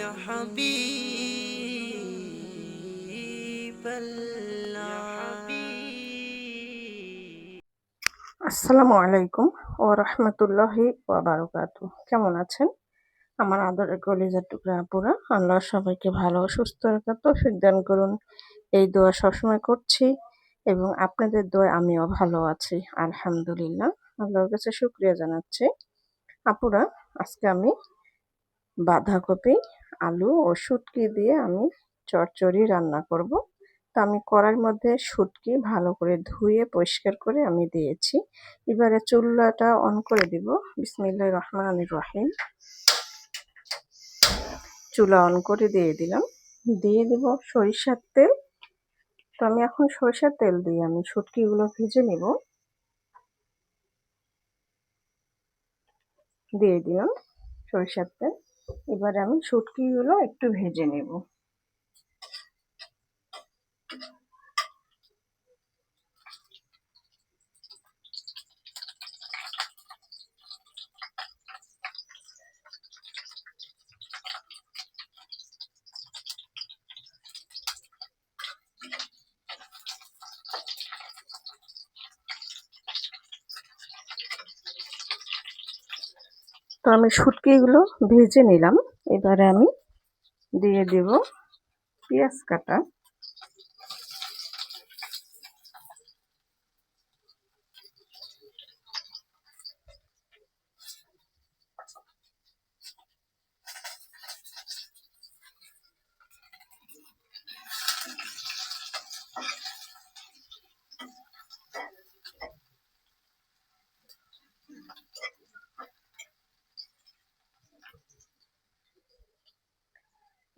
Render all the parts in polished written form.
يا حبيب الله আসসালামু আলাইকুম ওয়া রাহমাতুল্লাহি ওয়া বারাকাতুহু। কেমন আছেন আমার আদরের কলিজার টুকরা আপুরা? আল্লাহ সবাইকে ভালো ও সুস্থ রাখার তৌফিক দান করুন, এই দোয়া সবসময় করছি এবং আপনাদের দোয়ায় আমিও ভালো আছি আলহামদুলিল্লাহ। আল্লাহর কাছে শুকরিয়া জানাচ্ছি। আপুরা, আজকে আমি বাঁধাকপি, আলু ও শুটকি দিয়ে আমি চচ্চড়ি রান্না করব। তো আমি কড়াইয়ের মধ্যে শুটকি ভালো করে ধুয়ে পরিষ্কার করে আমি দিয়েছি। এবারে চুলাটা অন করে দিব। বিসমিল্লাহির রহমানির রহিম। চুলা অন করে দিয়ে দিলাম। দিয়ে দিব সরিষার তেল। তো আমি এখন সরিষার তেল দিয়ে আমি শুটকিগুলো ভেজে নেব। দিয়ে দিলাম সরিষার তেল। এবারে আমি শুটকিগুলো একটু ভেজে নেব। তো আমি শুটকিগুলো ভেজে নিলাম। এবারে আমি দিয়ে দেব পেঁয়াজ কাটা।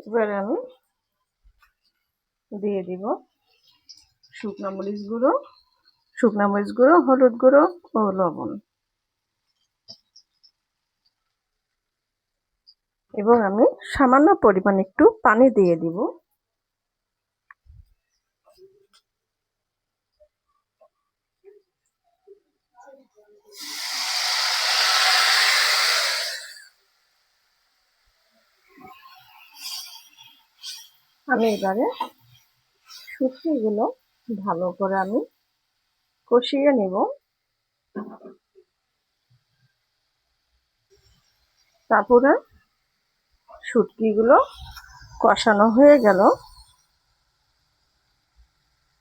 এবারে আমি দিয়ে দিব শুকনো মরিচ গুঁড়ো, হলুদ গুঁড়ো ও লবণ। এবং আমি সামান্য পরিমাণ একটু পানি দিয়ে দিব। আমি এবারে শুটকিগুলো ভালো করে আমি কষিয়ে নেব। তারপরে শুটকিগুলো কষানো হয়ে গেল।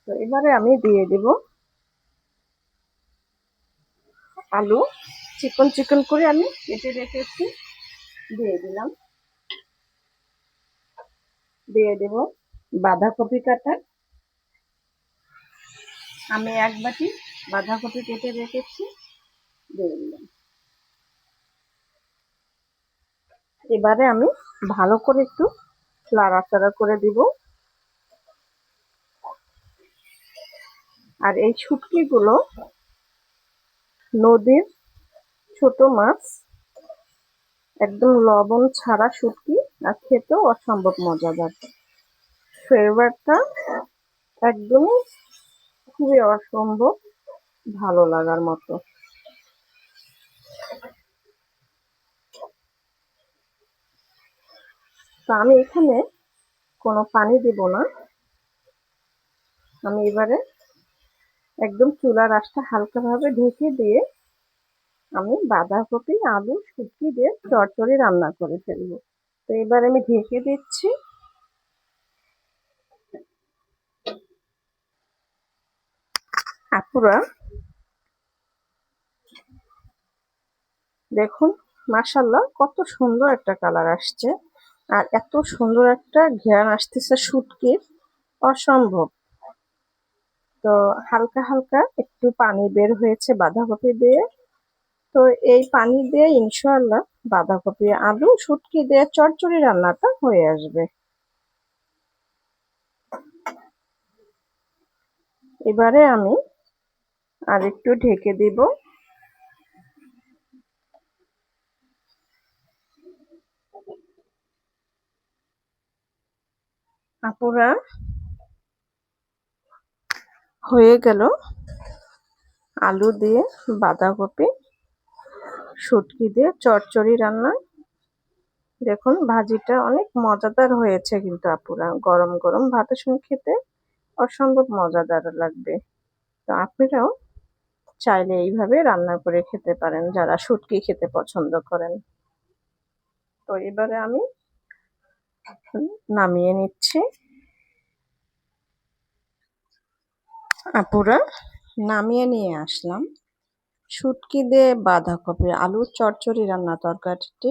তো এবারে আমি দিয়ে দেব আলু, চিকন চিকন করে আমি কেটে রেখেছি, দিয়ে দিলাম। দিয়ে দেব বাঁধাকপি কাটা। আমি এক বাটি বাঁধাকপি কেটে রেখেছি, দিয়ে দিলাম। এবারে আমি ভালো করে একটু নাড়াচাড়া করে দিব। আর এই শুটকিগুলো নদীর ছোট মাছ, একদম লবণ ছাড়া শুটকি, আর খেতেও অসম্ভব মজাদার। ফ্লেভারটা একদমই খুবই অসম্ভব ভালো লাগার মতো। তো আমি এখানে কোনো পানি দিব না। আমি এবারে একদম চুলার আঁচটা হালকাভাবে ঢেকে দিয়ে আমি বাঁধাকপি, আলু, শুটকি দিয়ে চচ্চড়ি রান্না করে ফেলবো। তো এবার আমি ঢেকে দিচ্ছি। আপুরা দেখুন, মাশাআল্লাহ কত সুন্দর একটা কালার আসছে, আর এত সুন্দর একটা ঘ্রাণ আসতেছে শুটকির, অসম্ভব। তো হালকা হালকা একটু পানি বের হয়েছে বাঁধাকপি দিয়ে। তো এই পানি দিয়ে ইনশাআল্লাহ বাঁধাকপি, আলু, শুটকি দিয়ে চচ্চড়ি রান্নাটা হয়ে আসবে। এবারে আমি আর একটু ঢেকে দিব। আপুরা হয়ে গেল আলু দিয়ে বাঁধাকপি, শুটকি দিয়ে চচ্চড়ি রান্না। দেখুন ভাজিটা অনেক মজাদার হয়েছে কিন্তু আপুরা, গরম গরম ভাতের সঙ্গে খেতে অসম্ভব মজাদার লাগবে। তো আপনারাও চাইলে এইভাবে রান্না করে খেতে পারেন যারা শুটকি খেতে পছন্দ করেন। তো এবারে আমি নামিয়ে নিচ্ছি। আপুরা, নামিয়ে নিয়ে আসলাম শুটকি দিয়ে বাঁধাকপি আলুর চচ্চড়ি রান্না তরকারিটি।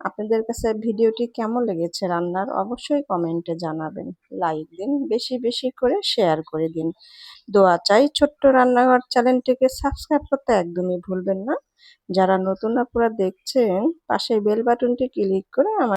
আপনাদের কাছে ভিডিওটি কেমন লেগেছে রান্নার অবশ্যই কমেন্টে জানাবেন। লাইক দিন, বেশি বেশি করে শেয়ার করে দিন। দোয়া চাই ছোট্ট রান্নাঘর চ্যানেলটিকে সাবস্ক্রাইব করতে একদমই ভুলবেন না। যারা নতুন আপুরা দেখছেন পাশে বেল বাটনটি ক্লিক করে আমার